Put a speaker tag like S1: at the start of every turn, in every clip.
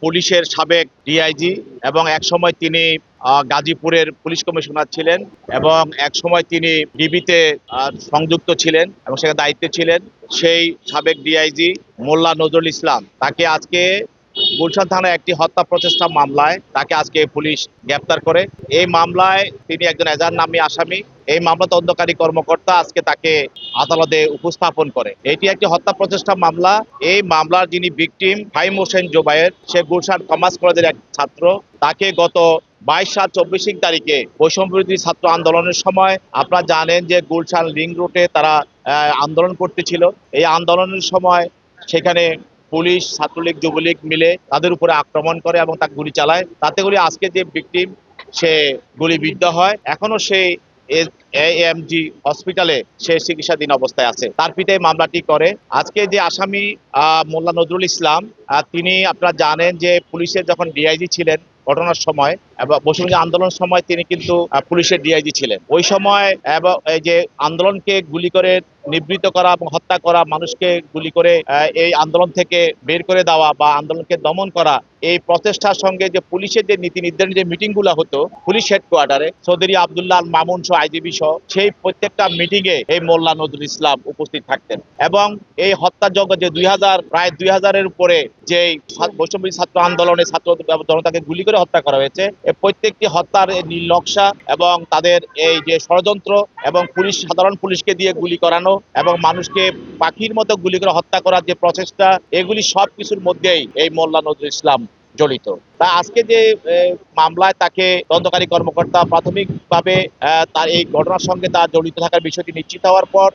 S1: পুলিশের সাবেক ডিআইজি এবং একসময় তিনি গাজীপুরের পুলিশ কমিশনার ছিলেন এবং একসময় তিনি ডিবিতে সংযুক্ত ছিলেন এবং সেখানে দায়িত্বে ছিলেন। সেই সাবেক ডিআইজি মোল্লা নজরুল ইসলাম, তাকে আজকে গুলশান থানায় একটি হত্যা প্রচেষ্টা মামলায় তাকে আজকে পুলিশ গ্রেপ্তার করে। এই মামলায় তিনি একজন এজাহার নামী আসামি। এই মামলা তদন্তকারী কর্মকর্তা আজকে তাকে আদালতে উপস্থাপন করে। এটি একটি হত্যা প্রচেষ্টা মামলা। এই মামলার যিনি ভিকটিম ফাহিম হোসেন জোবায়ের, সে গুলশান কমার্স কলেজের এক ছাত্র। তাকে গত 22/7/24 তারিখে বৈষম্য বিরোধী ছাত্র আন্দোলনের সময় আপনারা জানেন যে গুলশান রিং রোডে তারা আন্দোলন করতেছিল। এই আন্দোলনের সময় সেখানে পুলিশ, ছাত্রলীগ, যুবলীগ মিলে তাদের উপরে আক্রমণ করে এবং তাকে গুলি চালায়। তাতে করে আজকে যে ভিকটিম, সে গুলিবিদ্ধ হয়। এখনো সে এএমজি হসপিটালে সে চিকিৎসাধীন অবস্থায় আছে। তার পিতাই মামলাটি করে। আজকে যে আসামি মোল্লা নজরুল ইসলাম, তিনি আপনারা জানেন যে পুলিশের যখন ডিআইজি ছিলেন ঘটনার সময় এবং বৈষম্য আন্দোলনের সময় তিনি কিন্তু পুলিশের ডিআইজি ছিলেন। ওই সময় এবং এই যে আন্দোলনকে গুলি করে নিবৃত্ত করা এবং হত্যা করা, মানুষকে গুলি করে এই আন্দোলন থেকে বের করে দেওয়া বা আন্দোলনকে দমন করা, এই প্রচেষ্টার সঙ্গে যে পুলিশের যে নীতি নির্ধারণী যে মিটিং গুলো হতো পুলিশ হেডকোয়ার্টারে, চৌধুরী আব্দুল্লাহ মামুন সহ আইজিবি সহ, সেই প্রত্যেকটা মিটিং এ এই মোল্লা নজরুল ইসলাম উপস্থিত থাকতেন। এবং এই হত্যাযজ্ঞ যে প্রায় 2000-এর উপরে যে বৈষম্য ছাত্র আন্দোলনে ছাত্র জনতাকে গুলি করে হত্যা করা হয়েছে, এই প্রত্যেকটি হত্যার নীল নকশা এবং তাদের এই যে ষড়যন্ত্র এবং সাধারণ পুলিশকে দিয়ে গুলি করানো এবং মানুষকে পাখির মতো গুলি করে হত্যা করার যে প্রচেষ্টা, এগুলি সবকিছুর মধ্যেই এই মোল্লা নজরুল ইসলাম জড়িত। তা আজকে যে মামলায় তাকে তদন্তকারী কর্মকর্তা প্রাথমিকভাবে তার এই ঘটনার সঙ্গে তার জড়িত থাকার বিষয়টি নিশ্চিত হওয়ার পর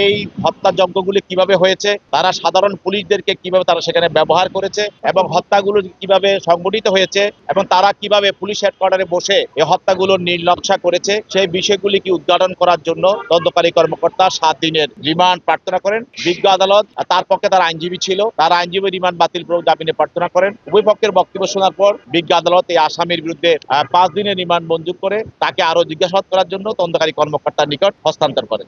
S1: এই হত্যাযজ্ঞগুলি কিভাবে হয়েছে, তারা সাধারণ পুলিশদেরকে কিভাবে তারা সেখানে ব্যবহার করেছে এবং হত্যাগুলো কিভাবে সংগঠিত হয়েছে এবং তারা কিভাবে পুলিশ হেডকোয়ার্টারে বসে এই হত্যাগুলোর নীল নকশা করেছে, সেই বিষয়গুলি কি উদ্ঘাটন করার জন্য তদন্তকারী কর্মকর্তা 7 দিনের রিমান্ড প্রার্থনা করেন। বিজ্ঞ আদালত তার পক্ষে তার আইনজীবী ছিল, তার আইনজীবী রিমান্ড বাতিল করে জামিনে প্রার্থনা করেন। উভয় পক্ষের বক্তব্য শোনার পর বিজ্ঞ আদালত এই আসামির বিরুদ্ধে 5 দিনের রিমান্ড মঞ্জুর করে তাকে আরো জিজ্ঞাসাবাদ করার জন্য তদন্তকারী কর্মকর্তার নিকট হস্তান্তর করেন।